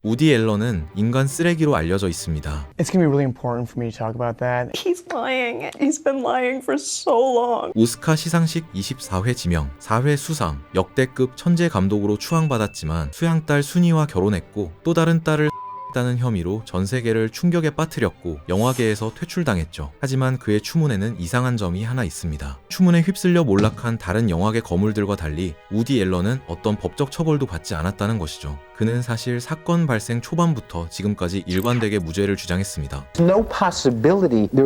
우디 앨런은 인간 쓰레기로 알려져 있습니다. It's going to be really important for me to talk about that. He's lying. He's been lying for so long. 오스카 시상식 24회 지명, 4회 수상, 역대급 천재 감독으로 추앙받았지만 수양딸 순이와 결혼했고 또 다른 딸을 다는 혐의로 전 세계를 충격에 빠뜨렸고 영화계에서 퇴출당했죠. 하지만 그의 추문에는 이상한 점이 하나 있습니다. 추문에 휩쓸려 몰락한 다른 영화계 거물들과 달리 우디 앨런은 어떤 법적 처벌도 받지 않았다는 것이죠. 그는 사실 사건 발생 초반부터 지금까지 일관되게 무죄를 주장했습니다. There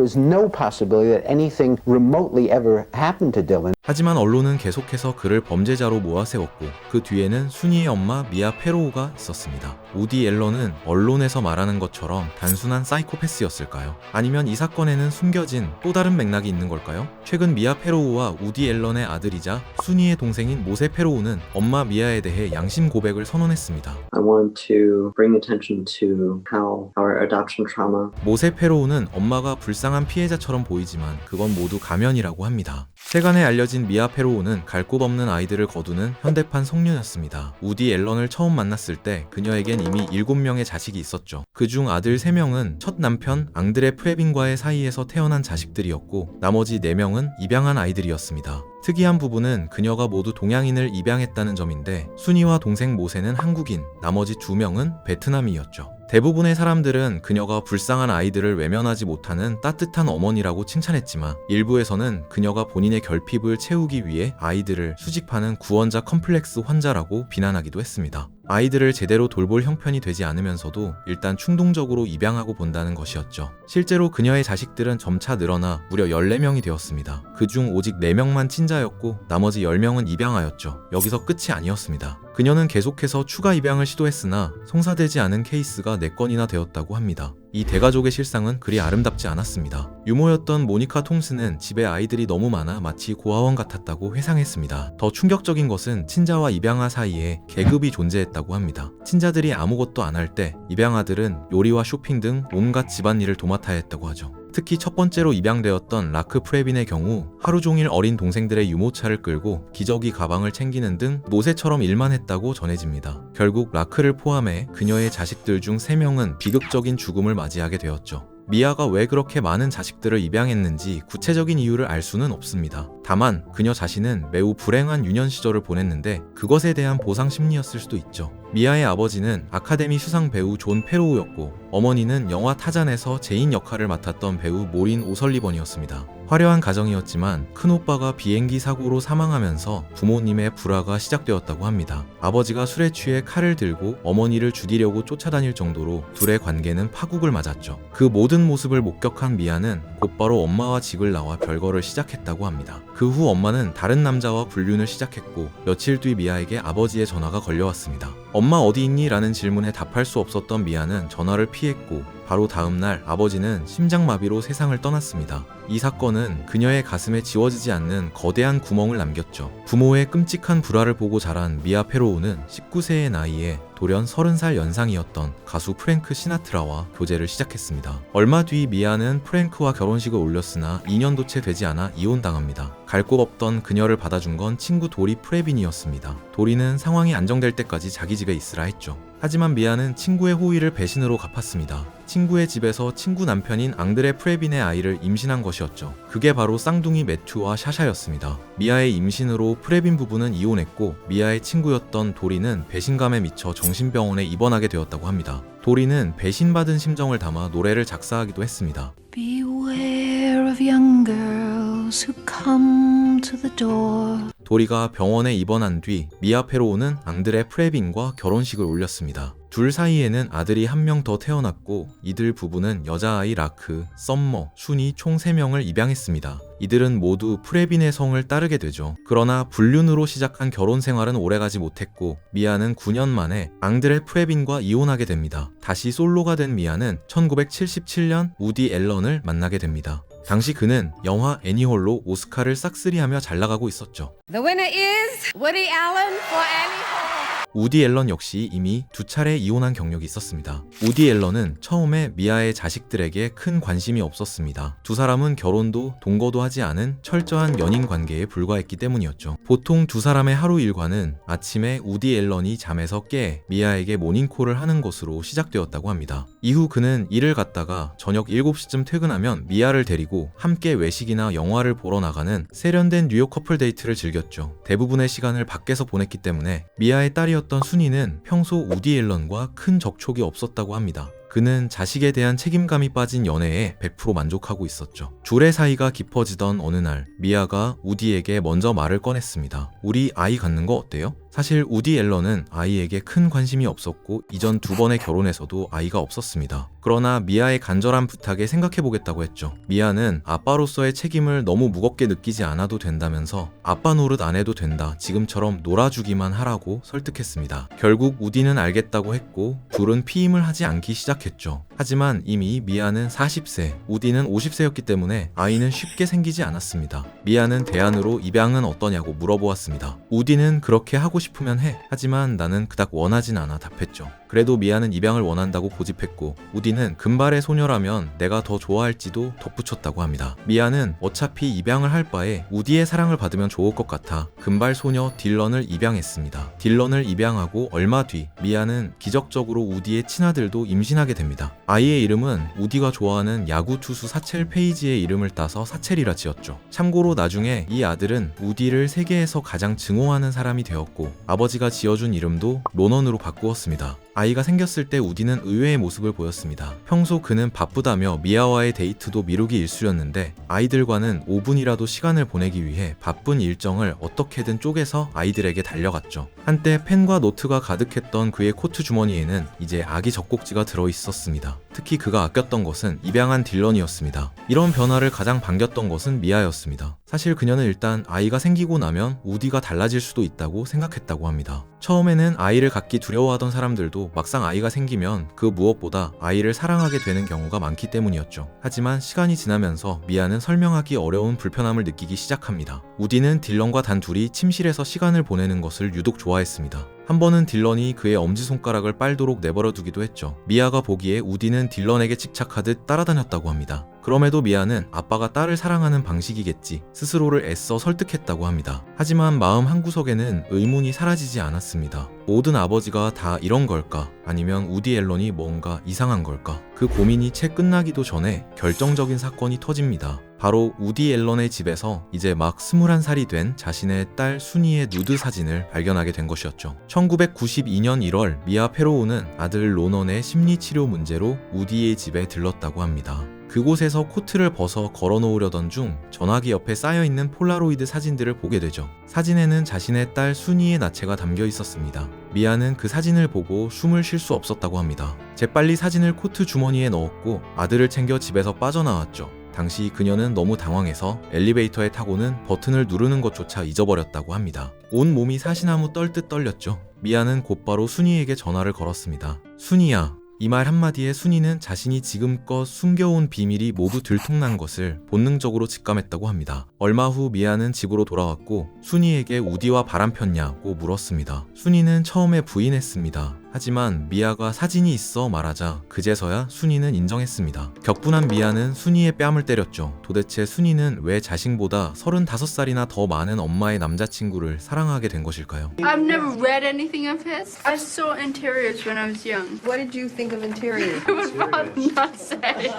is no possibility that anything remotely ever happened to Dylan. 하지만 언론은 계속해서 그를 범죄자로 몰아세웠고 그 뒤에는 순이의 엄마 미아 페로우가 있었습니다. 우디 앨런은 언론에서 말하는 것처럼 단순한 사이코패스였을까요? 아니면 이 사건에는 숨겨진 또 다른 맥락이 있는 걸까요? 최근 미아 페로우와 우디 앨런의 아들이자 순이의 동생인 모세 페로우는 엄마 미아에 대해 양심 고백을 선언했습니다. I want to bring attention to how our adoption trauma. 모세 페로우는 엄마가 불쌍한 피해자처럼 보이지만 그건 모두 가면이라고 합니다. 세간에 알려진 미아 페로우는 갈 곳 없는 아이들을 거두는 현대판 성녀였습니다. 우디 앨런을 처음 만났을 때 그녀에겐 이미 7명의 자식이 있었죠. 그중 아들 3명은 첫 남편 앙드레 프레빈과의 사이에서 태어난 자식들이었고 나머지 4명은 입양한 아이들이었습니다. 특이한 부분은 그녀가 모두 동양인을 입양했다는 점인데 순이와 동생 모세는 한국인, 나머지 2명은 베트남이었죠. 대부분의 사람들은 그녀가 불쌍한 아이들을 외면하지 못하는 따뜻한 어머니라고 칭찬했지만 일부에서는 그녀가 본인의 결핍을 채우기 위해 아이들을 수집하는 구원자 컴플렉스 환자라고 비난하기도 했습니다. 아이들을 제대로 돌볼 형편이 되지 않으면서도 일단 충동적으로 입양하고 본다는 것이었죠. 실제로 그녀의 자식들은 점차 늘어나 무려 14명이 되었습니다. 그중 오직 4명만 친자였고 나머지 10명은 입양하였죠. 여기서 끝이 아니었습니다. 그녀는 계속해서 추가 입양을 시도했으나 성사되지 않은 케이스가 4건이나 되었다고 합니다. 이 대가족의 실상은 그리 아름답지 않았습니다. 유모였던 모니카 톰슨은 집에 아이들이 너무 많아 마치 고아원 같았다고 회상했습니다. 더 충격적인 것은 친자와 입양아 사이에 계급이 존재했다고 합니다. 친자들이 아무것도 안 할 때 입양아들은 요리와 쇼핑 등 온갖 집안일을 도맡아야 했다고 하죠. 특히 첫 번째로 입양되었던 라크 프레빈의 경우 하루 종일 어린 동생들의 유모차를 끌고 기저귀 가방을 챙기는 등 노새처럼 일만 했다고 전해집니다. 결국 라크를 포함해 그녀의 자식들 중 3명은 비극적인 죽음을 맞이하게 되었죠. 미아가 왜 그렇게 많은 자식들을 입양했는지 구체적인 이유를 알 수는 없습니다. 다만 그녀 자신은 매우 불행한 유년 시절을 보냈는데 그것에 대한 보상 심리였을 수도 있죠. 미아의 아버지는 아카데미 수상 배우 존 페로우였고 어머니는 영화 타잔에서 제인 역할을 맡았던 배우 모린 오설리번이었습니다. 화려한 가정이었지만 큰오빠가 비행기 사고로 사망하면서 부모님의 불화가 시작되었다고 합니다. 아버지가 술에 취해 칼을 들고 어머니를 죽이려고 쫓아다닐 정도로 둘의 관계는 파국을 맞았죠. 그 모든 모습을 목격한 미아는 곧바로 엄마와 집을 나와 별거를 시작했다고 합니다. 그 후 엄마는 다른 남자와 불륜을 시작했고 며칠 뒤 미아에게 아버지의 전화가 걸려왔습니다. 엄마 어디 있니? 라는 질문에 답할 수 없었던 미아는 전화를 피했고 바로 다음 날 아버지는 심장마비로 세상을 떠났습니다. 이 사건은 그녀의 가슴에 지워지지 않는 거대한 구멍을 남겼죠. 부모의 끔찍한 불화를 보고 자란 미아 페로우는 19세의 나이에 돌연 30살 연상이었던 가수 프랭크 시나트라와 교제를 시작했습니다. 얼마 뒤 미아는 프랭크와 결혼식을 올렸으나 2년도 채 되지 않아 이혼당합니다. 갈 곳 없던 그녀를 받아준 건 친구 도리 프레빈이었습니다. 도리는 상황이 안정될 때까지 자기 집에 있으라 했죠. 하지만 미아는 친구의 호의를 배신으로 갚았습니다. 친구의 집에서 친구 남편인 앙드레 프레빈의 아이를 임신한 것이었죠. 그게 바로 쌍둥이 매튜와 샤샤였습니다. 미아의 임신으로 프레빈 부부는 이혼했고 미아의 친구였던 도리는 배신감에 미쳐 정신병원에 입원하게 되었다고 합니다. 도리는 배신받은 심정을 담아 노래를 작사하기도 했습니다. Beware of young girls who come to the door. 도리가 병원에 입원한 뒤 미아 페로우는 앙드레 프레빈과 결혼식을 올렸습니다. 둘 사이에는 아들이 1명 더 태어났고 이들 부부는 여자아이 라크, 썸머, 순이 총 3명을 입양했습니다. 이들은 모두 프레빈의 성을 따르게 되죠. 그러나 불륜으로 시작한 결혼 생활은 오래가지 못했고 미아는 9년 만에 앙드레 프레빈과 이혼하게 됩니다. 다시 솔로가 된 미아는 1977년 우디 앨런을 만나게 됩니다. 당시 그는 영화 애니홀로 오스카를 싹쓸이하며 잘 나가고 있었죠. The winner is Woody Allen for Annie Hall. 우디 앨런 역시 이미 2차례 이혼한 경력이 있었습니다. 우디 앨런은 처음에 미아의 자식들에게 큰 관심이 없었습니다. 두 사람은 결혼도 동거도 하지 않은 철저한 연인 관계에 불과했기 때문이었죠. 보통 두 사람의 하루 일과는 아침에 우디 앨런이 잠에서 깨 미아에게 모닝콜을 하는 것으로 시작되었다고 합니다. 이후 그는 일을 갔다가 저녁 7시쯤 퇴근하면 미아를 데리고 함께 외식이나 영화를 보러 나가는 세련된 뉴욕 커플 데이트를 즐겼죠. 대부분의 시간을 밖에서 보냈기 때문에 미아의 딸이었던 순이는 평소 우디 앨런과 큰 접촉이 없었다고 합니다. 그는 자식에 대한 책임감이 빠진 연애에 100% 만족하고 있었죠. 둘의 사이가 깊어지던 어느 날 미아가 우디에게 먼저 말을 꺼냈습니다. 우리 아이 갖는 거 어때요? 사실 우디 앨런은 아이에게 큰 관심이 없었고 이전 2번의 결혼에서도 아이가 없었습니다. 그러나 미아의 간절한 부탁에 생각해보겠다고 했죠. 미아는 아빠로서의 책임을 너무 무겁게 느끼지 않아도 된다면서 아빠 노릇 안 해도 된다, 지금처럼 놀아주기만 하라고 설득했습니다. 결국 우디는 알겠다고 했고 둘은 피임을 하지 않기 시작했죠. 하지만 이미 미아는 40세, 우디는 50세였기 때문에 아이는 쉽게 생기지 않았습니다. 미아는 대안으로 입양은 어떠냐고 물어보았습니다. 우디는 그렇게 하고 싶으면 해. 하지만 나는 그닥 원하진 않아 답했죠. 그래도 미아는 입양을 원한다고 고집했고 우디는 금발의 소녀라면 내가 더 좋아할지도 덧붙였다고 합니다. 미아는 어차피 입양을 할 바에 우디의 사랑을 받으면 좋을 것 같아 금발 소녀 딜런을 입양했습니다. 딜런을 입양하고 얼마 뒤 미아는 기적적으로 우디의 친아들도 임신하게 됩니다. 아이의 이름은 우디가 좋아하는 야구 투수 사첼 페이지의 이름을 따서 사첼이라 지었죠. 참고로 나중에 이 아들은 우디를 세계에서 가장 증오하는 사람이 되었고 아버지가 지어준 이름도 로넌으로 바꾸었습니다. 아이가 생겼을 때 우디는 의외의 모습을 보였습니다. 평소 그는 바쁘다며 미아와의 데이트도 미루기 일쑤였는데 아이들과는 5분이라도 시간을 보내기 위해 바쁜 일정을 어떻게든 쪼개서 아이들에게 달려갔죠. 한때 펜과 노트가 가득했던 그의 코트 주머니에는 이제 아기 젖꼭지가 들어있었습니다. 특히 그가 아꼈던 것은 입양한 딜런이었습니다. 이런 변화를 가장 반겼던 것은 미아였습니다. 사실 그녀는 일단 아이가 생기고 나면 우디가 달라질 수도 있다고 생각했다고 합니다. 처음에는 아이를 갖기 두려워하던 사람들도 막상 아이가 생기면 그 무엇보다 아이를 사랑하게 되는 경우가 많기 때문이었죠. 하지만 시간이 지나면서 미아는 설명하기 어려운 불편함을 느끼기 시작합니다. 우디는 딜런과 단 둘이 침실에서 시간을 보내는 것을 유독 좋아했습니다. 한 번은 딜런이 그의 엄지손가락을 빨도록 내버려 두기도 했죠. 미아가 보기에 우디는 딜런에게 집착하듯 따라다녔다고 합니다. 그럼에도 미아는 아빠가 딸을 사랑하는 방식이겠지 스스로를 애써 설득했다고 합니다. 하지만 마음 한구석에는 의문이 사라지지 않았습니다. 모든 아버지가 다 이런 걸까? 아니면 우디 앨런이 뭔가 이상한 걸까? 그 고민이 채 끝나기도 전에 결정적인 사건이 터집니다. 바로 우디 앨런의 집에서 이제 막 21살이 된 자신의 딸 순이의 누드 사진을 발견하게 된 것이었죠. 1992년 1월 미아 페로우는 아들 로넌의 심리치료 문제로 우디의 집에 들렀다고 합니다. 그곳에서 코트를 벗어 걸어놓으려던 중 전화기 옆에 쌓여있는 폴라로이드 사진들을 보게 되죠. 사진에는 자신의 딸 순이의 나체가 담겨 있었습니다. 미아는 그 사진을 보고 숨을 쉴 수 없었다고 합니다. 재빨리 사진을 코트 주머니에 넣었고 아들을 챙겨 집에서 빠져나왔죠. 당시 그녀는 너무 당황해서 엘리베이터에 타고는 버튼을 누르는 것조차 잊어버렸다고 합니다. 온 몸이 사시나무 떨듯 떨렸죠. 미아는 곧바로 순이에게 전화를 걸었습니다. 순이야. 이 말 한마디에 순이는 자신이 지금껏 숨겨온 비밀이 모두 들통난 것을 본능적으로 직감했다고 합니다. 얼마 후 미아는 집으로 돌아왔고 순이에게 우디와 바람 폈냐고 물었습니다. 순이는 처음에 부인했습니다. 하지만 미아가 사진이 있어 말하자 그제서야 순이는 인정했습니다. 격분한 미아는 순이의 뺨을 때렸죠. 도대체 순이는 왜 자신보다 35살이나 더 많은 엄마의 남자친구를 사랑하게 된 것일까요? I've never read anything of his. I saw Interiors when I was young. What did you think of Interior? I would rather not say.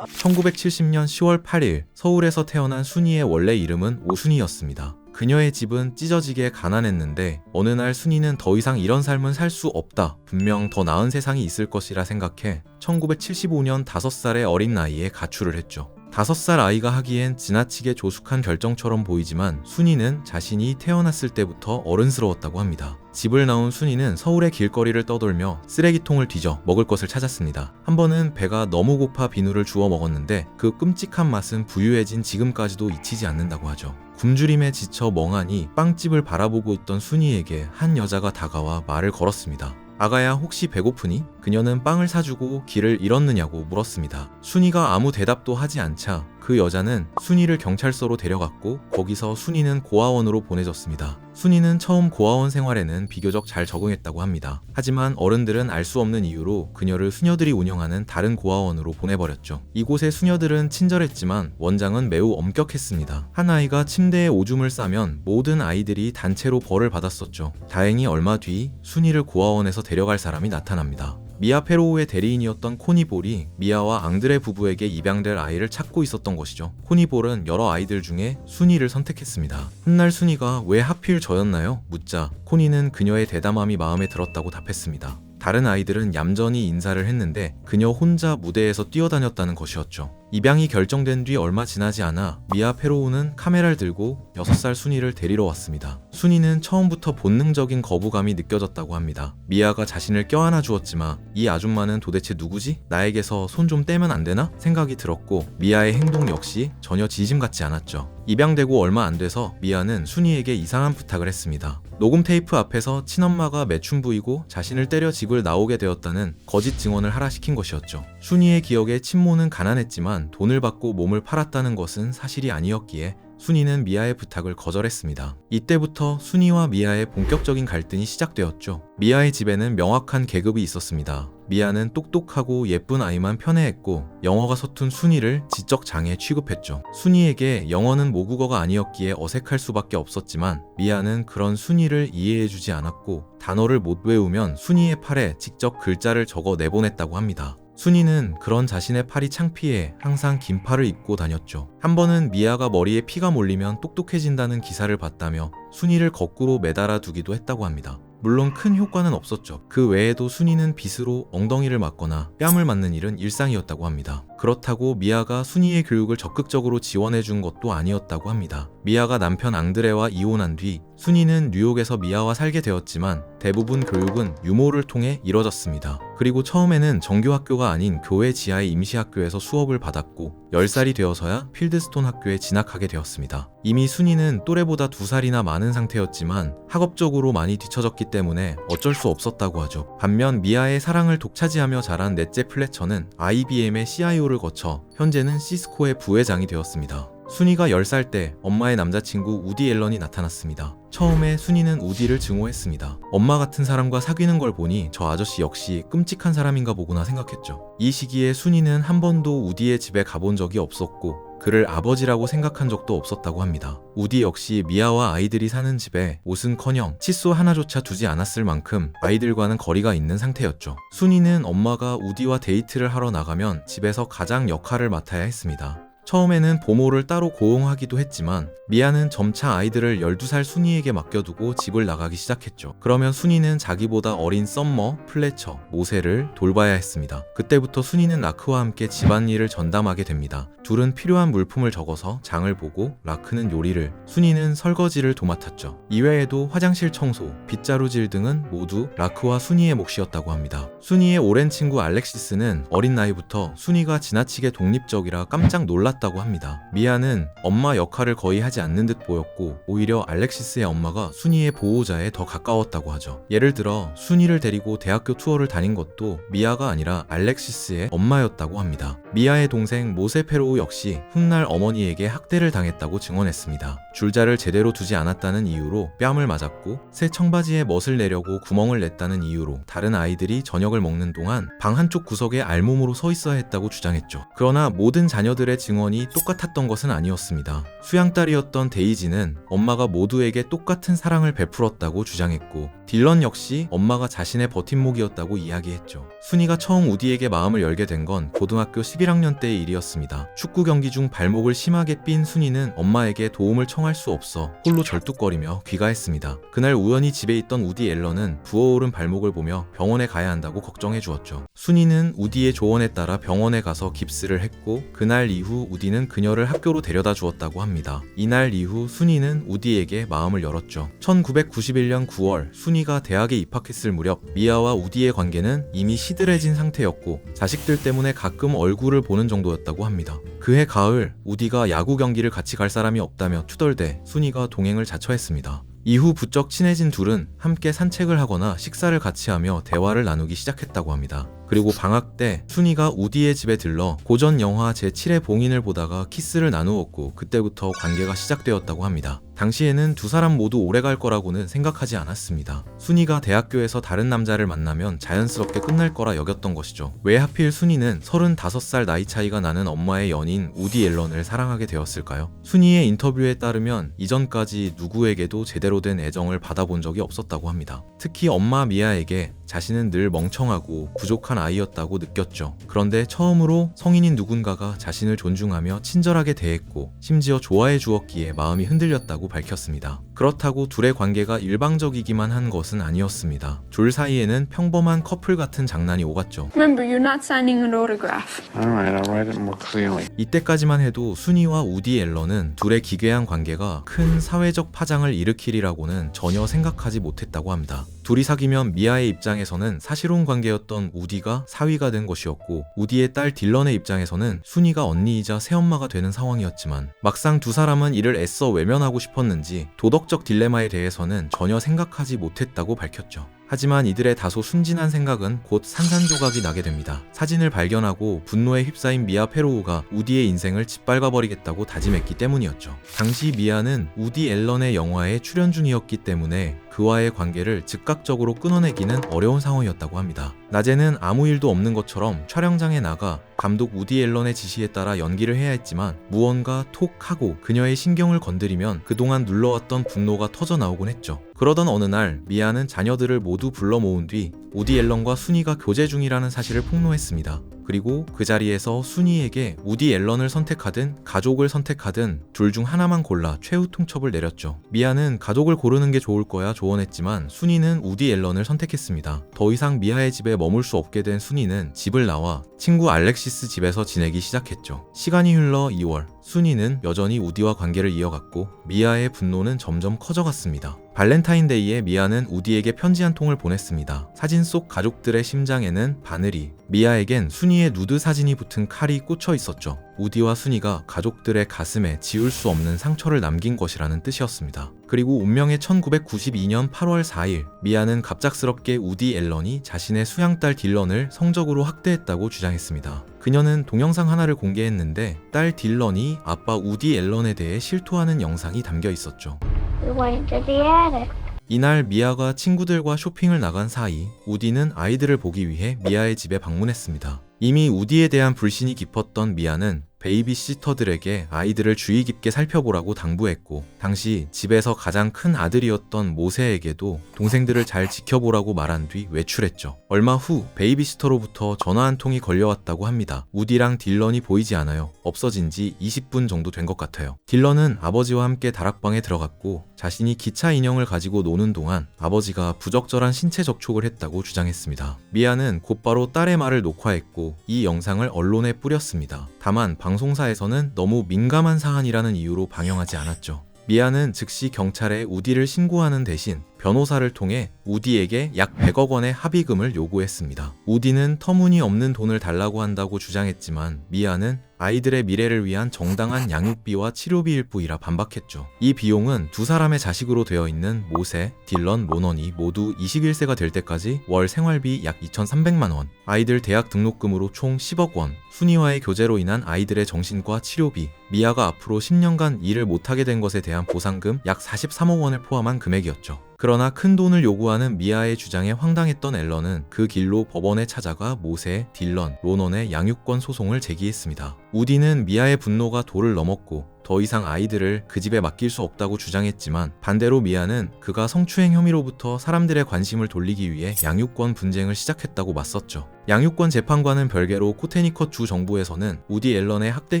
1970년 10월 8일 서울에서 태어난 순이의 원래 이름은 오순이였습니다. 그녀의 집은 찢어지게 가난했는데 어느 날 순이는 더 이상 이런 삶은 살 수 없다. 분명 더 나은 세상이 있을 것이라 생각해 1975년 5살의 어린 나이에 가출을 했죠. 5살 아이가 하기엔 지나치게 조숙한 결정처럼 보이지만 순이는 자신이 태어났을 때부터 어른스러웠다고 합니다. 집을 나온 순이는 서울의 길거리를 떠돌며 쓰레기통을 뒤져 먹을 것을 찾았습니다. 한 번은 배가 너무 고파 비누를 주워 먹었는데 그 끔찍한 맛은 부유해진 지금까지도 잊히지 않는다고 하죠. 굶주림에 지쳐 멍하니 빵집을 바라보고 있던 순이에게 한 여자가 다가와 말을 걸었습니다. 아가야 혹시 배고프니? 그녀는 빵을 사주고 길을 잃었느냐고 물었습니다. 순이가 아무 대답도 하지 않자 그 여자는 순이를 경찰서로 데려갔고 거기서 순이는 고아원으로 보내졌습니다. 순이는 처음 고아원 생활에는 비교적 잘 적응했다고 합니다. 하지만 어른들은 알 수 없는 이유로 그녀를 수녀들이 운영하는 다른 고아원으로 보내버렸죠. 이곳의 수녀들은 친절했지만 원장은 매우 엄격했습니다. 한 아이가 침대에 오줌을 싸면 모든 아이들이 단체로 벌을 받았었죠. 다행히 얼마 뒤 순이를 고아원에서 데려갈 사람이 나타납니다. 미아 페로우의 대리인이었던 코니볼이 미아와 앙드레 부부에게 입양될 아이를 찾고 있었던 것이죠. 코니볼은 여러 아이들 중에 순이를 선택했습니다. 훗날 순이가 왜 하필 저였나요? 묻자 코니는 그녀의 대담함이 마음에 들었다고 답했습니다. 다른 아이들은 얌전히 인사를 했는데 그녀 혼자 무대에서 뛰어다녔다는 것이었죠. 입양이 결정된 뒤 얼마 지나지 않아 미아 페로우는 카메라를 들고 6살 순이를 데리러 왔습니다. 순이는 처음부터 본능적인 거부감이 느껴졌다고 합니다. 미아가 자신을 껴안아 주었지만 이 아줌마는 도대체 누구지? 나에게서 손 좀 떼면 안 되나? 생각이 들었고 미아의 행동 역시 전혀 지심 같지 않았죠. 입양되고 얼마 안 돼서 미아는 순이에게 이상한 부탁을 했습니다. 녹음 테이프 앞에서 친엄마가 매춘 부이고 자신을 때려 집을 나오게 되었다는 거짓 증언을 하라 시킨 것이었죠. 순이의 기억에 친모는 가난했지만 돈을 받고 몸을 팔았다는 것은 사실이 아니었기에 순이는 미아의 부탁을 거절했습니다. 이때부터 순이와 미아의 본격적인 갈등이 시작되었죠. 미아의 집에는 명확한 계급이 있었습니다. 미아는 똑똑하고 예쁜 아이만 편애했고 영어가 서툰 순이를 지적 장애 취급했죠. 순이에게 영어는 모국어가 아니었기에 어색할 수밖에 없었지만 미아는 그런 순이를 이해해주지 않았고 단어를 못 외우면 순이의 팔에 직접 글자를 적어 내보냈다고 합니다. 순이는 그런 자신의 팔이 창피해 항상 긴 팔을 입고 다녔죠. 한 번은 미아가 머리에 피가 몰리면 똑똑해진다는 기사를 봤다며 순이를 거꾸로 매달아 두기도 했다고 합니다. 물론 큰 효과는 없었죠. 그 외에도 순이는 빗으로 엉덩이를 맞거나 뺨을 맞는 일은 일상이었다고 합니다. 그렇다고 미아가 순이의 교육을 적극적으로 지원해준 것도 아니었다고 합니다. 미아가 남편 앙드레와 이혼한 뒤 순이는 뉴욕에서 미아와 살게 되었지만 대부분 교육은 유모를 통해 이뤄졌습니다. 그리고 처음에는 정규학교가 아닌 교회 지하의 임시학교에서 수업을 받았고 10살이 되어서야 필드스톤 학교에 진학하게 되었습니다. 이미 순이는 또래보다 2살이나 많은 상태였지만 학업적으로 많이 뒤처졌기 때문에 어쩔 수 없었다고 하죠. 반면 미아의 사랑을 독차지하며 자란 넷째 플래처는 IBM의 CIO를 거쳐 현재는 시스코의 부회장이 되었습니다. 순이가 10살 때 엄마의 남자친구 우디 앨런이 나타났습니다. 처음에 순이는 우디를 증오했습니다. 엄마 같은 사람과 사귀는 걸 보니 저 아저씨 역시 끔찍한 사람인가 보구나 생각했죠. 이 시기에 순이는 한 번도 우디의 집에 가본 적이 없었고 그를 아버지라고 생각한 적도 없었다고 합니다. 우디 역시 미아와 아이들이 사는 집에 옷은커녕 칫솔 하나조차 두지 않았을 만큼 아이들과는 거리가 있는 상태였죠. 순이는 엄마가 우디와 데이트를 하러 나가면 집에서 가장 역할을 맡아야 했습니다. 처음에는 보모를 따로 고용하기도 했지만 미아는 점차 아이들을 12살 순이에게 맡겨두고 집을 나가기 시작했죠. 그러면 순이는 자기보다 어린 썸머, 플래처, 모세를 돌봐야 했습니다. 그때부터 순이는 라크와 함께 집안일을 전담하게 됩니다. 둘은 필요한 물품을 적어서 장을 보고 라크는 요리를, 순이는 설거지를 도맡았죠. 이외에도 화장실 청소, 빗자루질 등은 모두 라크와 순이의 몫이었다고 합니다. 순이의 오랜 친구 알렉시스는 어린 나이부터 순이가 지나치게 독립적이라 깜짝 놀랐다고 합니다. 미아는 엄마 역할을 거의 하지 않는 듯 보였고 오히려 알렉시스의 엄마가 순이의 보호자에 더 가까웠다고 하죠. 예를 들어 순이를 데리고 대학교 투어를 다닌 것도 미아가 아니라 알렉시스의 엄마였다고 합니다. 미아의 동생 모세 페로우 역시 훗날 어머니에게 학대를 당했다고 증언했습니다. 줄자를 제대로 두지 않았다는 이유로 뺨을 맞았고 새 청바지에 멋을 내려고 구멍을 냈다는 이유로 다른 아이들이 저녁을 먹는 동안 방 한쪽 구석에 알몸으로 서 있어야 했다고 주장했죠. 그러나 모든 자녀들의 증언이 똑같았던 것은 아니었습니다. 수양딸이었던 데이지는 엄마가 모두에게 똑같은 사랑을 베풀었다고 주장했고 딜런 역시 엄마가 자신의 버팀목이었다고 이야기했죠. 순이가 처음 우디에게 마음을 열게 된 건 고등학교 11학년 때의 일이었습니다. 축구 경기 중 발목을 심하게 삔 순이는 엄마에게 도움을 청할 수 없어 홀로 절뚝거리며 귀가했습니다. 그날 우연히 집에 있던 우디 앨런은 부어오른 발목을 보며 병원에 가야 한다고 걱정해 주었죠. 순이는 우디의 조언에 따라 병원에 가서 깁스를 했고 그날 이후 우디는 그녀를 학교로 데려다 주었다고 합니다. 이날 이후 순이는 우디에게 마음을 열었죠. 1991년 9월 순이가 대학에 입학했을 무렵 미아와 우디의 관계는 이미 시들해진 상태였고 자식들 때문에 가끔 얼굴을 보는 정도였다고 합니다. 그해 가을 우디가 야구 경기를 같이 갈 사람이 없다며 투덜대 순이가 동행을 자처했습니다. 이후 부쩍 친해진 둘은 함께 산책을 하거나 식사를 같이 하며 대화를 나누기 시작했다고 합니다. 그리고 방학 때 순이가 우디의 집에 들러 고전 영화 제7의 봉인을 보다가 키스를 나누었고 그때부터 관계가 시작되었다고 합니다. 당시에는 두 사람 모두 오래 갈 거라고는 생각하지 않았습니다. 순이가 대학교에서 다른 남자를 만나면 자연스럽게 끝날 거라 여겼던 것이죠. 왜 하필 순이는 35살 나이 차이가 나는 엄마의 연인 우디 앨런을 사랑하게 되었을까요? 순이의 인터뷰에 따르면 이전까지 누구에게도 제대로 된 애정을 받아본 적이 없었다고 합니다. 특히 엄마 미아에게 자신은 늘 멍청하고 부족한 아이였다고 느꼈죠. 그런데 처음으로 성인인 누군가가 자신을 존중하며 친절하게 대했고 심지어 좋아해 주었기에 마음이 흔들렸다고 밝혔습니다. 그렇다고 둘의 관계가 일방적이기만 한 것은 아니었습니다. 둘 사이에는 평범한 커플 같은 장난이 오갔죠. Remember, you're not signing an autograph. Alright, I'll write it more clearly. 이때까지만 해도 순이와 우디 앨런은 둘의 기괴한 관계가 큰 사회적 파장을 일으키리라고는 전혀 생각하지 못했다고 합니다. 둘이 사귀면 미아의 입장에서는 사실혼 관계였던 우디가 사위가 된 것이었고 우디의 딸 딜런의 입장에서는 순이가 언니이자 새엄마가 되는 상황이었지만 막상 두 사람은 이를 애써 외면하고 싶었는지 도덕적 딜레마에 대해서는 전혀 생각하지 못했다고 밝혔죠. 하지만 이들의 다소 순진한 생각은 곧 산산조각이 나게 됩니다. 사진을 발견하고 분노에 휩싸인 미아 페로우가 우디의 인생을 짓밟아버리겠다고 다짐했기 때문이었죠. 당시 미아는 우디 앨런의 영화에 출연 중이었기 때문에 그와의 관계를 즉각적으로 끊어내기는 어려운 상황이었다고 합니다. 낮에는 아무 일도 없는 것처럼 촬영장에 나가 감독 우디 앨런의 지시에 따라 연기를 해야 했지만 무언가 톡 하고 그녀의 신경을 건드리면 그동안 눌러왔던 분노가 터져나오곤 했죠. 그러던 어느 날 미아는 자녀들을 모두 불러 모은 뒤 우디 앨런과 순이가 교제 중이라는 사실을 폭로했습니다. 그리고 그 자리에서 순이에게 우디 앨런을 선택하든 가족을 선택하든 둘 중 하나만 골라 최후 통첩을 내렸죠. 미아는 가족을 고르는 게 좋을 거야 조언했지만 순이는 우디 앨런을 선택했습니다. 더 이상 미아의 집에 머물 수 없게 된 순이는 집을 나와 친구 알렉시스 집에서 지내기 시작했죠. 시간이 흘러 2월, 순이는 여전히 우디와 관계를 이어갔고 미아의 분노는 점점 커져갔습니다. 발렌타인데이에 미아는 우디에게 편지 한 통을 보냈습니다. 사진 속 가족들의 심장에는 바늘이, 미아에겐 순이의 누드 사진이 붙은 칼이 꽂혀 있었죠. 우디와 순이가 가족들의 가슴에 지울 수 없는 상처를 남긴 것이라는 뜻이었습니다. 그리고 운명의 1992년 8월 4일, 미아는 갑작스럽게 우디 앨런이 자신의 수양딸 딜런을 성적으로 학대했다고 주장했습니다. 그녀는 동영상 하나를 공개했는데 딸 딜런이 아빠 우디 앨런에 대해 실토하는 영상이 담겨 있었죠. We went to the attic. 이날 미아가 친구들과 쇼핑을 나간 사이 우디는 아이들을 보기 위해 미아의 집에 방문했습니다. 이미 우디에 대한 불신이 깊었던 미아는 베이비시터들에게 아이들을 주의 깊게 살펴보라고 당부했고 당시 집에서 가장 큰 아들이었던 모세에게도 동생들을 잘 지켜보라고 말한 뒤 외출했죠. 얼마 후 베이비시터로부터 전화 한 통이 걸려왔다고 합니다. 우디랑 딜런이 보이지 않아요. 없어진 지 20분 정도 된 것 같아요. 딜런은 아버지와 함께 다락방에 들어갔고 자신이 기차 인형을 가지고 노는 동안 아버지가 부적절한 신체 접촉을 했다고 주장했습니다. 미아는 곧바로 딸의 말을 녹화했고 이 영상을 언론에 뿌렸습니다. 다만 방송사에서는 너무 민감한 사안이라는 이유로 방영하지 않았죠. 미아는 즉시 경찰에 우디를 신고하는 대신 변호사를 통해 우디에게 약 100억 원의 합의금을 요구했습니다. 우디는 터무니없는 돈을 달라고 한다고 주장했지만 미아는 아이들의 미래를 위한 정당한 양육비와 치료비일 뿐이라 반박했죠. 이 비용은 두 사람의 자식으로 되어 있는 모세, 딜런, 로넌이 모두 21세가 될 때까지 월 생활비 약 2,300만 원, 아이들 대학 등록금으로 총 10억 원, 순이와의 교제로 인한 아이들의 정신과 치료비, 미아가 앞으로 10년간 일을 못하게 된 것에 대한 보상금 약 43억 원을 포함한 금액이었죠. 그러나 큰 돈을 요구하는 미아의 주장에 황당했던 앨런은 그 길로 법원에 찾아가 모세, 딜런, 로넌의 양육권 소송을 제기했습니다. 우디는 미아의 분노가 도를 넘었고 더 이상 아이들을 그 집에 맡길 수 없다고 주장했지만 반대로 미아는 그가 성추행 혐의로부터 사람들의 관심을 돌리기 위해 양육권 분쟁을 시작했다고 맞섰죠. 양육권 재판과는 별개로 코테니컷 주 정부에서는 우디 앨런의 학대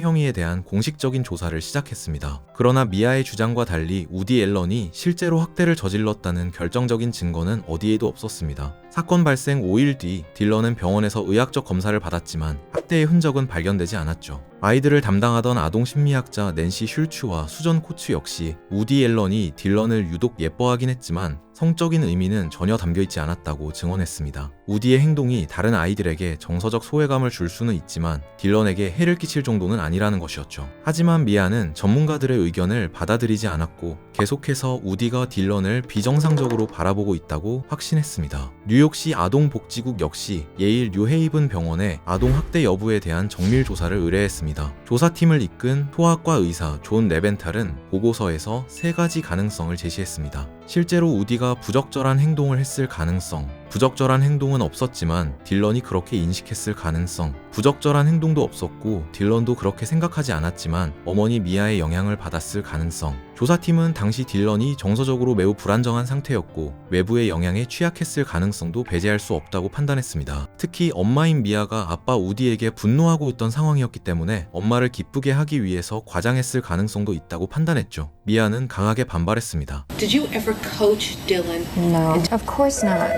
혐의에 대한 공식적인 조사를 시작했습니다. 그러나 미아의 주장과 달리 우디 앨런이 실제로 학대를 저질렀다는 결정적인 증거는 어디에도 없었습니다. 사건 발생 5일 뒤 딜런은 병원에서 의학적 검사를 받았지만 학대의 흔적은 발견되지 않았죠. 아이들을 담당하던 아동 심리학자 낸시 슐츠와 수전 코치 역시 우디 앨런이 딜런을 유독 예뻐하긴 했지만 성적인 의미는 전혀 담겨있지 않았다고 증언했습니다. 우디의 행동이 다른 아이들에게 정서적 소외감을 줄 수는 있지만 딜런에게 해를 끼칠 정도는 아니라는 것이었죠. 하지만 미아는 전문가들의 의견을 받아들이지 않았고 계속해서 우디가 딜런을 비정상적으로 바라보고 있다고 확신했습니다. 뉴욕시 아동복지국 역시 예일 뉴헤이븐 병원에 아동학대 여부에 대한 정밀 조사를 의뢰했습니다. 조사팀을 이끈 토학과 의사 존 레벤탈은 보고서에서 3가지 가능성을 제시했습니다. 실제로 우디가 부적절한 행동을 했을 가능성, 부적절한 행동은 없었지만 딜런이 그렇게 인식했을 가능성, 부적절한 행동도 없었고 딜런도 그렇게 생각하지 않았지만 어머니 미아의 영향을 받았을 가능성. 조사팀은 당시 딜런이 정서적으로 매우 불안정한 상태였고 외부의 영향에 취약했을 가능성도 배제할 수 없다고 판단했습니다. 특히 엄마인 미아가 아빠 우디에게 분노하고 있던 상황이었기 때문에 엄마를 기쁘게 하기 위해서 과장했을 가능성도 있다고 판단했죠. 미아는 강하게 반발했습니다. Did you ever coach Dylan? No, of course not.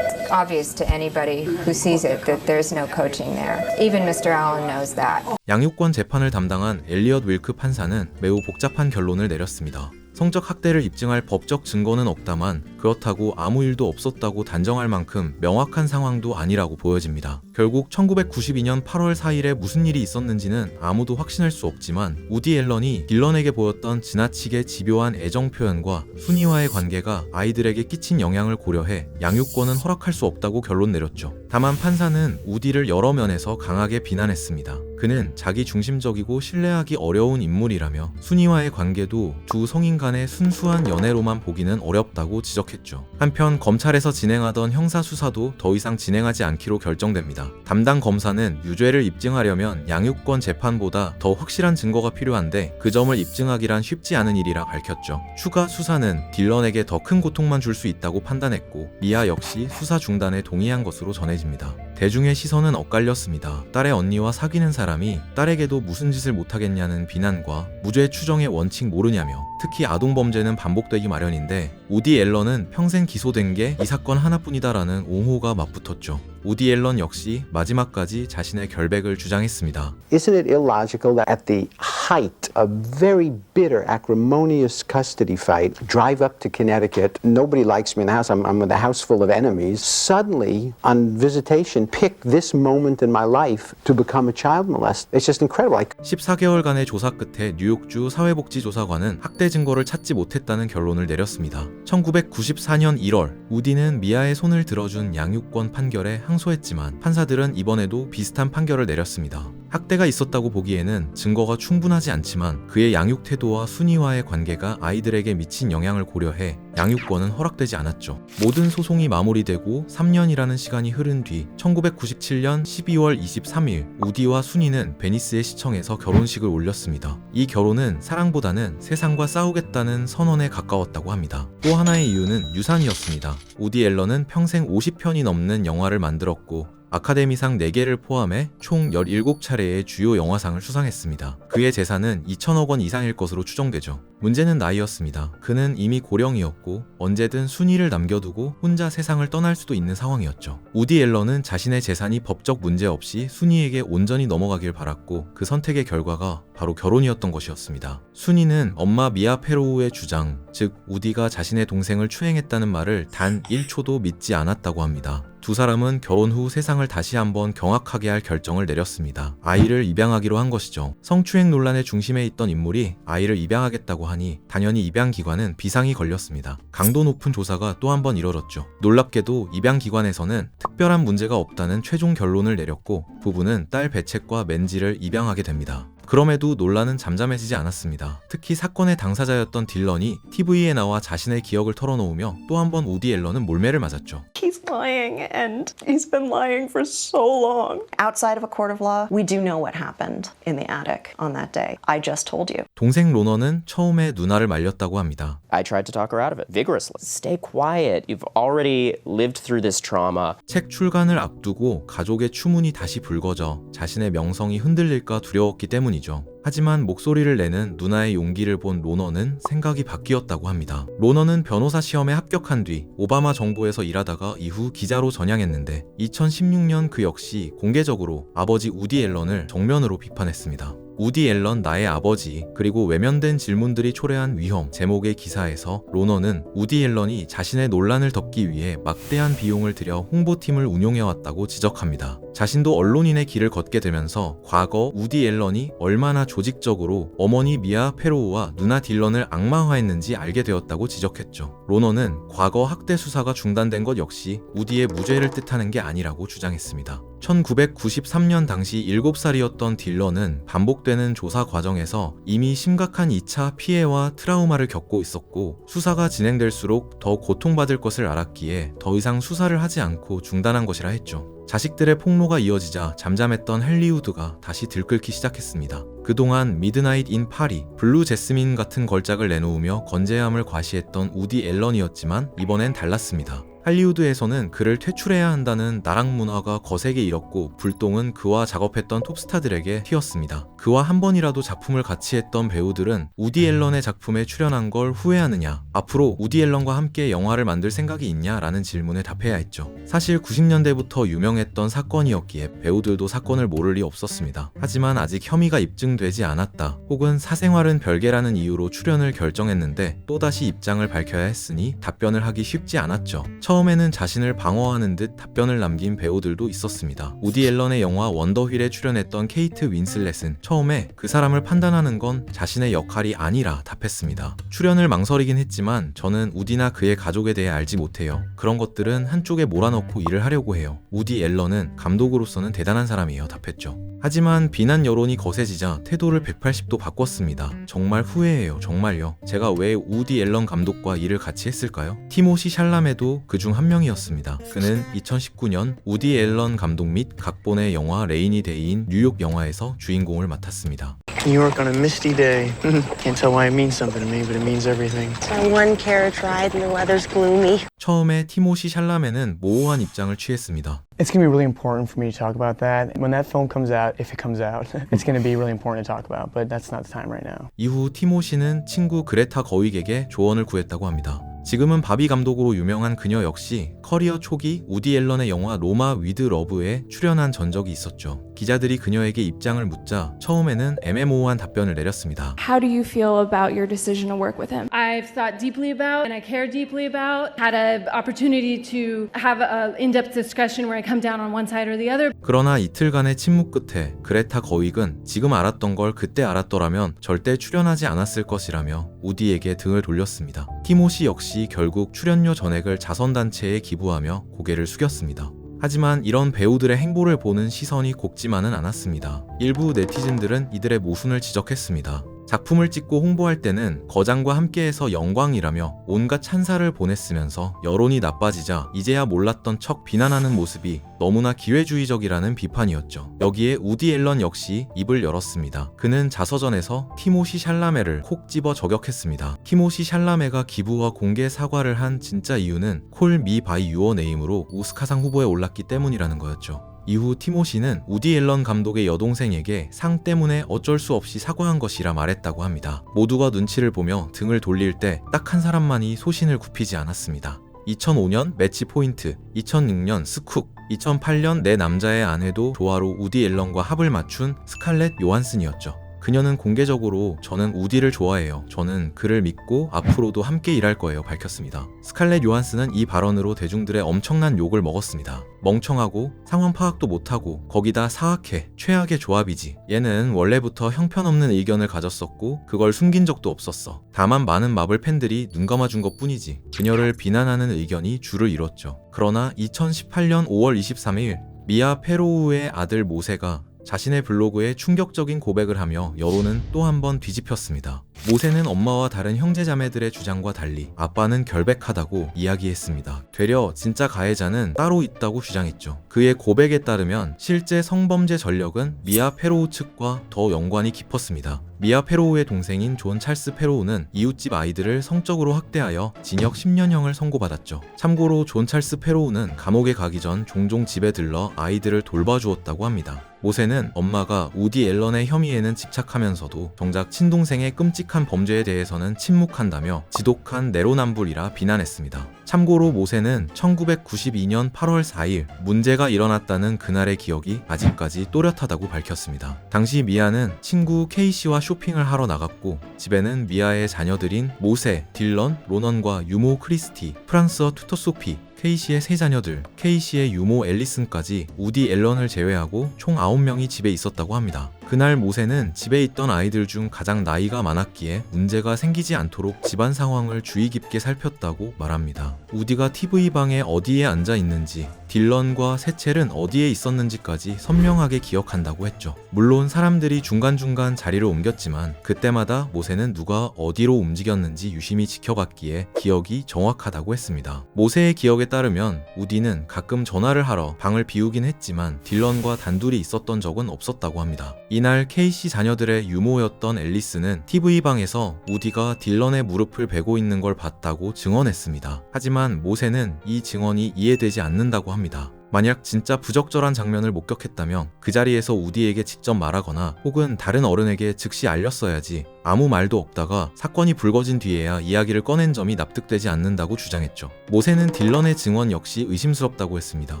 Obvious to anybody who sees it that there's no coaching there. Even Mr. Allen knows that. 양육권 재판을 담당한 엘리엇 윌크 판사는 매우 복잡한 결론을 내렸습니다. 성적 학대를 입증할 법적 증거는 없다만 그렇다고 아무 일도 없었다고 단정할 만큼 명확한 상황도 아니라고 보여집니다. 결국 1992년 8월 4일에 무슨 일이 있었는지는 아무도 확신할 수 없지만 우디 앨런이 딜런에게 보였던 지나치게 집요한 애정 표현과 순이와의 관계가 아이들에게 끼친 영향을 고려해 양육권은 허락할 수 없다고 결론 내렸죠. 다만 판사는 우디를 여러 면에서 강하게 비난했습니다. 그는 자기 중심적이고 신뢰하기 어려운 인물이라며 순이와의 관계도 두 성인 간의 순수한 연애로만 보기는 어렵다고 지적했죠. 한편 검찰에서 진행하던 형사 수사도 더 이상 진행하지 않기로 결정됩니다. 담당 검사는 유죄를 입증하려면 양육권 재판보다 더 확실한 증거가 필요한데 그 점을 입증하기란 쉽지 않은 일이라 밝혔죠. 추가 수사는 딜런에게 더 큰 고통만 줄 수 있다고 판단했고 미아 역시 수사 중단에 동의한 것으로 전해집니다. 대중의 시선은 엇갈렸습니다. 딸의 언니와 사귀는 사람이 딸에게도 무슨 짓을 못하겠냐는 비난과 무죄 추정의 원칙 모르냐며 특히 아동범죄는 반복되기 마련인데 우디 앨런은 평생 기소된 게 이 사건 하나뿐이다라는 옹호가 맞붙었죠. 우디 앨런 역시 마지막까지 자신의 결백을 주장했습니다. Isn't it illogical that at the height of very bitter, acrimonious custody fight, drive up to Connecticut, nobody likes me in the house, I'm with a house full of enemies, suddenly on visitation pick this moment in my life to become a child molester. It's just incredible. 14개월간의 조사 끝에 뉴욕주 사회복지조사관은 학대 증거를 찾지 못했다는 결론을 내렸습니다. 1994년 1월 우디는 미아의 손을 들어준 양육권 판결에 항소했지만 판사들은 이번에도 비슷한 판결을 내렸습니다. 학대가 있었다고 보기에는 증거가 충분하지 않지만 그의 양육 태도와 순이와의 관계가 아이들에게 미친 영향을 고려해 양육권은 허락되지 않았죠. 모든 소송이 마무리되고 3년이라는 시간이 흐른 뒤 1997년 12월 23일 우디와 순이는 베니스의 시청에서 결혼식을 올렸습니다. 이 결혼은 사랑보다는 세상과 싸우겠다는 선언에 가까웠다고 합니다. 또 하나의 이유는 유산이었습니다. 우디 앨런은 평생 50편이 넘는 영화를 만들었고 아카데미상 4개를 포함해 총 17차례의 주요 영화상을 수상했습니다. 그의 재산은 2천억 원 이상일 것으로 추정되죠. 문제는 나이였습니다. 그는 이미 고령이었고 언제든 순위를 남겨두고 혼자 세상을 떠날 수도 있는 상황이었죠. 우디 앨런은 자신의 재산이 법적 문제 없이 순이에게 온전히 넘어가길 바랐고 그 선택의 결과가 바로 결혼이었던 것이었습니다. 순이는 엄마 미아 페로우의 주장, 즉 우디가 자신의 동생을 추행했다는 말을 단 1초도 믿지 않았다고 합니다. 두 사람은 결혼 후 세상을 다시 한번 경악하게 할 결정을 내렸습니다. 아이를 입양하기로 한 것이죠. 성추행 논란의 중심에 있던 인물이 아이를 입양하겠다고 하니 당연히 입양기관은 비상이 걸렸습니다. 강도 높은 조사가 또 한 번 이뤄졌죠. 놀랍게도 입양기관에서는 특별한 문제가 없다는 최종 결론을 내렸고 부부는 딸 베쳇과 맨지를 입양하게 됩니다. 그럼에도 논란은 잠잠해지지 않았습니다. 특히 사건의 당사자였던 딜런이 TV에 나와 자신의 기억을 털어놓으며 또 한 번 우디 앨런은 몰매를 맞았죠. He's lying, and he's been lying for so long. Outside of a court of law, we do know what happened in the attic on that day. I just told you. 동생 로너는 처음에 누나를 말렸다고 합니다. I tried to talk her out of it vigorously. Stay quiet. You've already lived through this trauma. 책 출간을 앞두고 가족의 추문이 다시 불거져 자신의 명성이 흔들릴까 두려웠기 때문이죠. 하지만 목소리를 내는 누나의 용기를 본 로너는 생각이 바뀌었다고 합니다. 로너는 변호사 시험에 합격한 뒤 오바마 정부에서 일하다가 이후 기자로 전향했는데 2016년 그 역시 공개적으로 아버지 우디 앨런을 정면으로 비판했습니다. 우디 앨런 나의 아버지 그리고 외면된 질문들이 초래한 위험 제목의 기사에서 로너는 우디 앨런이 자신의 논란을 덮기 위해 막대한 비용을 들여 홍보팀을 운용해왔다고 지적합니다. 자신도 언론인의 길을 걷게 되면서 과거 우디 앨런이 얼마나 조직적으로 어머니 미아 페로우와 누나 딜런을 악마화했는지 알게 되었다고 지적했죠. 로너는 과거 학대 수사가 중단된 것 역시 우디의 무죄를 뜻하는 게 아니라고 주장했습니다. 1993년 당시 7살이었던 딜런은 반복되는 조사 과정에서 이미 심각한 2차 피해와 트라우마를 겪고 있었고 수사가 진행될수록 더 고통받을 것을 알았기에 더 이상 수사를 하지 않고 중단한 것이라 했죠. 자식들의 폭로가 이어지자 잠잠했던 할리우드가 다시 들끓기 시작했습니다. 그동안 미드나잇 인 파리, 블루 제스민 같은 걸작을 내놓으며 건재함을 과시했던 우디 앨런이었지만 이번엔 달랐습니다. 할리우드에서는 그를 퇴출해야 한다는 나락 문화가 거세게 일었고 불똥은 그와 작업했던 톱스타들에게 튀었습니다. 그와 한 번이라도 작품을 같이 했던 배우들은 우디 앨런의 작품에 출연한 걸 후회하느냐, 앞으로 우디 앨런과 함께 영화를 만들 생각이 있냐 라는 질문에 답해야 했죠. 사실 90년대부터 유명했던 사건이었기에 배우들도 사건을 모를 리 없었습니다. 하지만 아직 혐의가 입증되지 않았다 혹은 사생활은 별개라는 이유로 출연을 결정했는데 또다시 입장을 밝혀야 했으니 답변을 하기 쉽지 않았죠. 처음에는 자신을 방어하는 듯 답변을 남긴 배우들도 있었습니다. 우디 앨런의 영화 원더휠에 출연했던 케이트 윈슬렛은 처음에 그 사람을 판단하는 건 자신의 역할이 아니라 답했습니다. 출연을 망설이긴 했지만 저는 우디나 그의 가족에 대해 알지 못해요. 그런 것들은 한쪽에 몰아넣고 일을 하려고 해요. 우디 앨런은 감독으로서는 대단한 사람이에요 답했죠. 하지만 비난 여론이 거세지자 태도를 180도 바꿨습니다. 정말 후회해요. 정말요. 제가 왜 우디 앨런 감독과 일을 같이 했을까요? 티모시 샬라메도 그 중 한 명이었습니다. 그는 2019년 우디 앨런 감독 및 각본의 영화 레이니 데이인 뉴욕 영화에서 주인공을 맡았습니다. New York on a misty day. Can't tell why it means something to me, but it means everything. My one carriage ride and the weather's gloomy. 처음에 티모시 샬라메는 모호한 입장을 취했습니다. It's going to be really important for me to talk about that. When that film comes out, if it comes out, it's going to be really important to talk about, but that's not the time right now. 이후 티모시는 친구 그레타 거윅에게 조언을 구했다고 합니다. 지금은 바비 감독으로 유명한 그녀 역시 커리어 초기 우디 앨런의 영화 로마 위드 러브에 출연한 전적이 있었죠. 기자들이 그녀에게 입장을 묻자 처음에는 애매모호한 답변을 내렸습니다. How do you feel about your decision to work with him? I've thought deeply about and I care deeply about. Had an opportunity to have an in-depth discussion where I come down on one side or the other. 그러나 이틀간의 침묵 끝에 그레타 거윅은 지금 알았던 걸 그때 알았더라면 절대 출연하지 않았을 것이라며 우디에게 등을 돌렸습니다. 티모시 역시 결국 출연료 전액을 자선단체에 기부하며 고개를 숙였습니다. 하지만 이런 배우들의 행보를 보는 시선이 곱지만은 않았습니다. 일부 네티즌들은 이들의 모순을 지적했습니다. 작품을 찍고 홍보할 때는 거장과 함께해서 영광이라며 온갖 찬사를 보냈으면서 여론이 나빠지자 이제야 몰랐던 척 비난하는 모습이 너무나 기회주의적이라는 비판이었죠. 여기에 우디 앨런 역시 입을 열었습니다. 그는 자서전에서 티모시 샬라메를 콕 집어 저격했습니다. 티모시 샬라메가 기부와 공개 사과를 한 진짜 이유는 콜 미 바이 유어 네임으로 오스카상 후보에 올랐기 때문이라는 거였죠. 이후 티모시는 우디 앨런 감독의 여동생에게 상 때문에 어쩔 수 없이 사과한 것이라 말했다고 합니다. 모두가 눈치를 보며 등을 돌릴 때 딱 한 사람만이 소신을 굽히지 않았습니다. 2005년 매치 포인트, 2006년 스쿡, 2008년 내 남자의 아내도 조화로 우디 앨런과 합을 맞춘 스칼렛 요한슨이었죠. 그녀는 공개적으로 저는 우디를 좋아해요. 저는 그를 믿고 앞으로도 함께 일할 거예요. 밝혔습니다. 스칼렛 요한슨은 이 발언으로 대중들의 엄청난 욕을 먹었습니다. 멍청하고 상황 파악도 못하고 거기다 사악해. 최악의 조합이지. 얘는 원래부터 형편없는 의견을 가졌었고 그걸 숨긴 적도 없었어. 다만 많은 마블 팬들이 눈 감아준 것뿐이지. 그녀를 비난하는 의견이 줄을 이뤘죠. 그러나 2018년 5월 23일 미아 페로우의 아들 모세가 자신의 블로그에 충격적인 고백을 하며 여론은 또 한 번 뒤집혔습니다. 모세는 엄마와 다른 형제자매들의 주장과 달리 아빠는 결백하다고 이야기했습니다. 되려 진짜 가해자는 따로 있다고 주장했죠. 그의 고백에 따르면 실제 성범죄 전력은 미아 페로우 측과 더 연관이 깊었습니다. 미아 페로우의 동생인 존 찰스 페로우는 이웃집 아이들을 성적으로 학대하여 징역 10년형을 선고받았죠. 참고로 존 찰스 페로우는 감옥에 가기 전 종종 집에 들러 아이들을 돌봐주었다고 합니다. 모세는 엄마가 우디 앨런의 혐의에는 집착하면서도 정작 친동생의 끔찍한 끔찍한 범죄에 대해서는 침묵한다며 지독한 내로남불이라 비난했습니다. 참고로 모세는 1992년 8월 4일 문제가 일어났다는 그날의 기억이 아직까지 또렷하다고 밝혔습니다. 당시 미아는 친구 케이시와 쇼핑을 하러 나갔고 집에는 미아의 자녀들인 모세, 딜런, 로넌과 유모 크리스티, 프랑스어 튜터 소피, 케이시의 세 자녀들, 케이시의 유모 앨리슨까지 우디 앨런을 제외하고 총 9명이 집에 있었다고 합니다. 그날 모세는 집에 있던 아이들 중 가장 나이가 많았기에 문제가 생기지 않도록 집안 상황을 주의 깊게 살폈다고 말합니다. 우디가 TV방에 어디에 앉아 있는지, 딜런과 세첼은 어디에 있었는지까지 선명하게 기억한다고 했죠. 물론 사람들이 중간중간 자리를 옮겼지만 그때마다 모세는 누가 어디로 움직였는지 유심히 지켜봤기에 기억이 정확하다고 했습니다. 모세의 기억에 따르면 우디는 가끔 전화를 하러 방을 비우긴 했지만 딜런과 단둘이 있었던 적은 없었다고 합니다. 이날 케이시 자녀들의 유모였던 앨리스는 TV방에서 우디가 딜런의 무릎을 베고 있는 걸 봤다고 증언했습니다. 하지만 모세는 이 증언이 이해되지 않는다고 합니다. 만약 진짜 부적절한 장면을 목격했다면 그 자리에서 우디에게 직접 말하거나 혹은 다른 어른에게 즉시 알렸어야지 아무 말도 없다가 사건이 불거진 뒤에야 이야기를 꺼낸 점이 납득되지 않는다고 주장했죠. 모세는 딜런의 증언 역시 의심스럽다고 했습니다.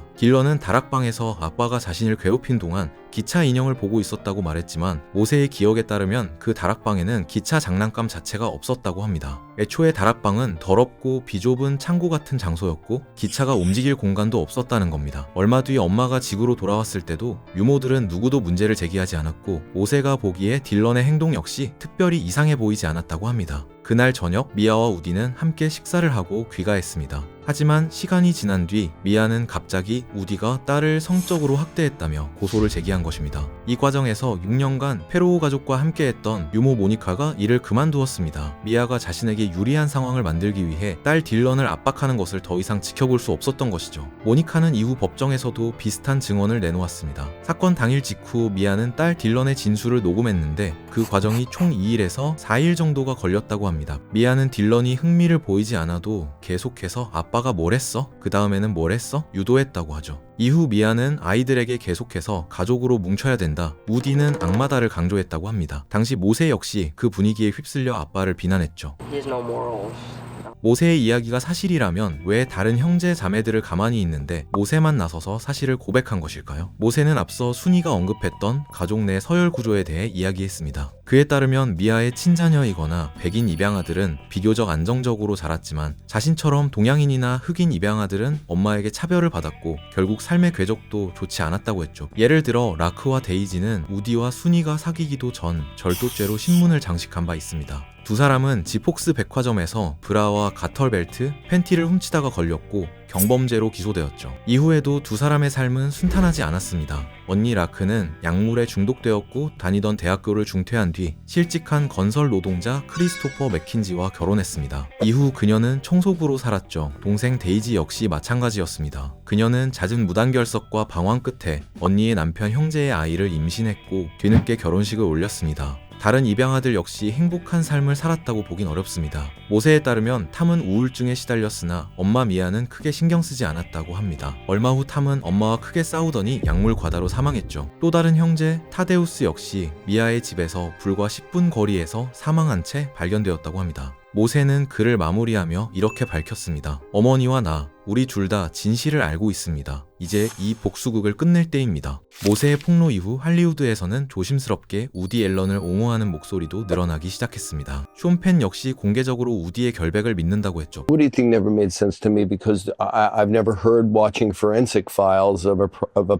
딜런은 다락방에서 아빠가 자신을 괴롭힌 동안 기차 인형을 보고 있었다고 말했지만 모세의 기억에 따르면 그 다락방에는 기차 장난감 자체가 없었다고 합니다. 애초에 다락방은 더럽고 비좁은 창고 같은 장소였고 기차가 움직일 공간도 없었다는 겁니다. 얼마 뒤 엄마가 지구로 돌아왔을 때도 유모들은 누구도 문제를 제기하지 않았고 모세가 보기에 딜런의 행동 역시 특별히 이상해 보이지 않았다고 합니다. 그날 저녁 미아와 우디는 함께 식사를 하고 귀가했습니다. 하지만 시간이 지난 뒤 미아는 갑자기 우디가 딸을 성적으로 학대했다며 고소를 제기한 것입니다. 이 과정에서 6년간 페로우 가족과 함께했던 유모 모니카가 일을 그만두었습니다. 미아가 자신에게 유리한 상황을 만들기 위해 딸 딜런을 압박하는 것을 더 이상 지켜볼 수 없었던 것이죠. 모니카는 이후 법정에서도 비슷한 증언을 내놓았습니다. 사건 당일 직후 미아는 딸 딜런의 진술을 녹음했는데 그 과정이 총 2일에서 4일 정도가 걸렸다고 합니다. 미아는 딜런이 흥미를 보이지 않아도 계속해서 아빠가 뭘 했어? 그 다음에는 뭘 했어? 유도했다고 하죠. 이후 미아는 아이들에게 계속해서 가족으로 뭉쳐야 된다, 우디는 악마다를 강조했다고 합니다. 당시 모세 역시 그 분위기에 휩쓸려 아빠를 비난했죠. 모세의 이야기가 사실이라면 왜 다른 형제 자매들을 가만히 있는데 모세만 나서서 사실을 고백한 것일까요? 모세는 앞서 순이가 언급했던 가족 내 서열 구조에 대해 이야기했습니다. 그에 따르면 미아의 친자녀이거나 백인 입양아들은 비교적 안정적으로 자랐지만 자신처럼 동양인이나 흑인 입양아들은 엄마에게 차별을 받았고 결국 삶의 궤적도 좋지 않았다고 했죠. 예를 들어 라크와 데이지는 우디와 순이가 사귀기도 전 절도죄로 신문을 장식한 바 있습니다. 두 사람은 지폭스 백화점에서 브라와 가털벨트, 팬티를 훔치다가 걸렸고 경범죄로 기소되었죠. 이후에도 두 사람의 삶은 순탄하지 않았습니다. 언니 라크는 약물에 중독되었고 다니던 대학교를 중퇴한 뒤 실직한 건설 노동자 크리스토퍼 맥킨지와 결혼했습니다. 이후 그녀는 청소부로 살았죠. 동생 데이지 역시 마찬가지였습니다. 그녀는 잦은 무단결석과 방황 끝에 언니의 남편 형제의 아이를 임신했고 뒤늦게 결혼식을 올렸습니다. 다른 입양아들 역시 행복한 삶을 살았다고 보긴 어렵습니다. 모세에 따르면 탐은 우울증에 시달렸으나 엄마 미아는 크게 신경 쓰지 않았다고 합니다. 얼마 후 탐은 엄마와 크게 싸우더니 약물 과다로 사망했죠. 또 다른 형제 타데우스 역시 미아의 집에서 불과 10분 거리에서 사망한 채 발견되었다고 합니다. 모세는 글을 마무리하며 이렇게 밝혔습니다. 어머니와 나, 우리 둘 다 진실을 알고 있습니다. 이제 이 복수극을 끝낼 때입니다. 모세의 폭로 이후 할리우드에서는 조심스럽게 우디 앨런을 옹호하는 목소리도 늘어나기 시작했습니다. 숀 펜 역시 공개적으로 우디의 결백을 믿는다고 했죠. What do you think never made sense to me because I've never heard watching forensic files of a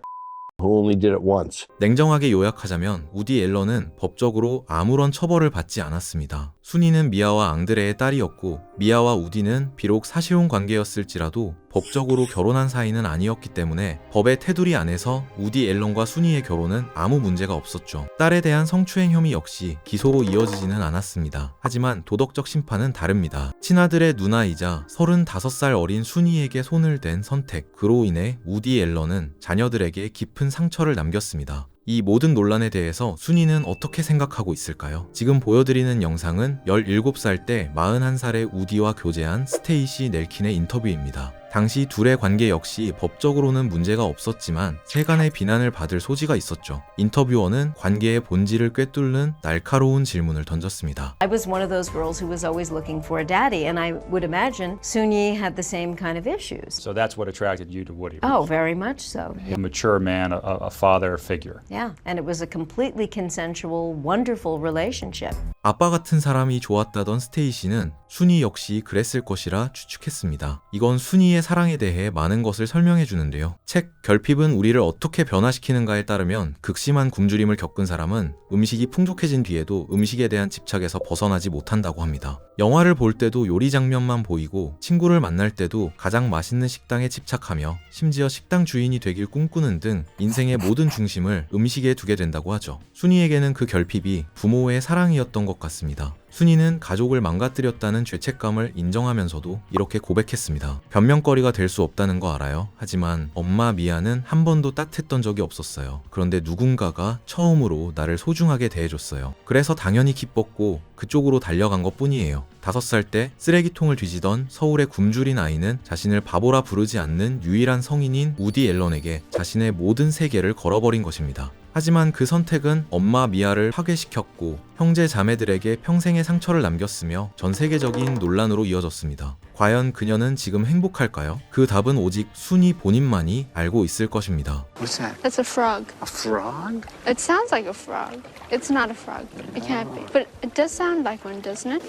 who only did it once. 냉정하게 요약하자면 우디 앨런은 법적으로 아무런 처벌을 받지 않았습니다. 순이는 미아와 앙드레의 딸이었고 미아와 우디는 비록 사실혼 관계였을지라도 법적으로 결혼한 사이는 아니었기 때문에 법의 테두리 안에서 우디 앨런과 순이의 결혼은 아무 문제가 없었죠. 딸에 대한 성추행 혐의 역시 기소로 이어지지는 않았습니다. 하지만 도덕적 심판은 다릅니다. 친아들의 누나이자 35살 어린 순이에게 손을 댄 선택, 그로 인해 우디 앨런은 자녀들에게 깊은 상처를 남겼습니다. 이 모든 논란에 대해서 순이는 어떻게 생각하고 있을까요? 지금 보여드리는 영상은 17살 때 41살의 우디와 교제한 스테이시 넬킨의 인터뷰입니다. 당시 둘의 관계 역시 법적으로는 문제가 없었지만 세간의 비난을 받을 소지가 있었죠. 인터뷰어는 관계의 본질을 꿰뚫는 날카로운 질문을 던졌습니다. I was one of those girls who was always looking for a daddy, and I would imagine Soon-Yi had the same kind of issues. So that's what attracted you to Woody? Oh, very much so. A mature man, a father figure. Yeah, and it was a completely consensual, wonderful relationship. 아빠 같은 사람이 좋았다던 스테이시는 순이 역시 그랬을 것이라 추측했습니다. 이건 순이의 사랑에 대해 많은 것을 설명해 주는데요. 책 결핍은 우리를 어떻게 변화시키는가에 따르면 극심한 굶주림을 겪은 사람은 음식이 풍족해진 뒤에도 음식에 대한 집착에서 벗어나지 못한다고 합니다. 영화를 볼 때도 요리 장면만 보이고 친구를 만날 때도 가장 맛있는 식당에 집착하며 심지어 식당 주인이 되길 꿈꾸는 등 인생의 모든 중심을 음식에 두게 된다고 하죠. 순이에게는 그 결핍이 부모의 사랑이었던 것 같습니다. 순이는 가족을 망가뜨렸다는 죄책감을 인정하면서도 이렇게 고백했습니다. 변명거리가 될 수 없다는 거 알아요. 하지만 엄마 미아는 한 번도 따뜻했던 적이 없었어요. 그런데 누군가가 처음으로 나를 소중하게 대해줬어요. 그래서 당연히 기뻤고 그쪽으로 달려간 것 뿐이에요. 5살 때 쓰레기통을 뒤지던 서울의 굶주린 아이는 자신을 바보라 부르지 않는 유일한 성인인 우디 앨런에게 자신의 모든 세계를 걸어버린 것입니다. 하지만 그 선택은 엄마 미아를 파괴시켰고 형제 자매들에게 평생의 상처를 남겼으며 전 세계적인 논란으로 이어졌습니다. 과연 그녀는 지금 행복할까요? 그 답은 오직 순이 본인만이 알고 있을 것입니다. What's that? That's a frog. A frog? It sounds like a frog. It's not a frog. It can't be. But it does sound like one, doesn't it?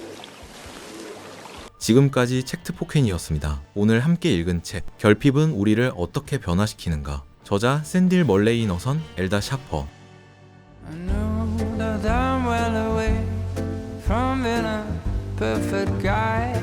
지금까지 책트포켄이었습니다. 오늘 함께 읽은 책 결핍은 우리를 어떻게 변화시키는가. 저자 샌딜 멀레이 너선, 엘다 샤퍼. I know that I'm well away from being a perfect guy.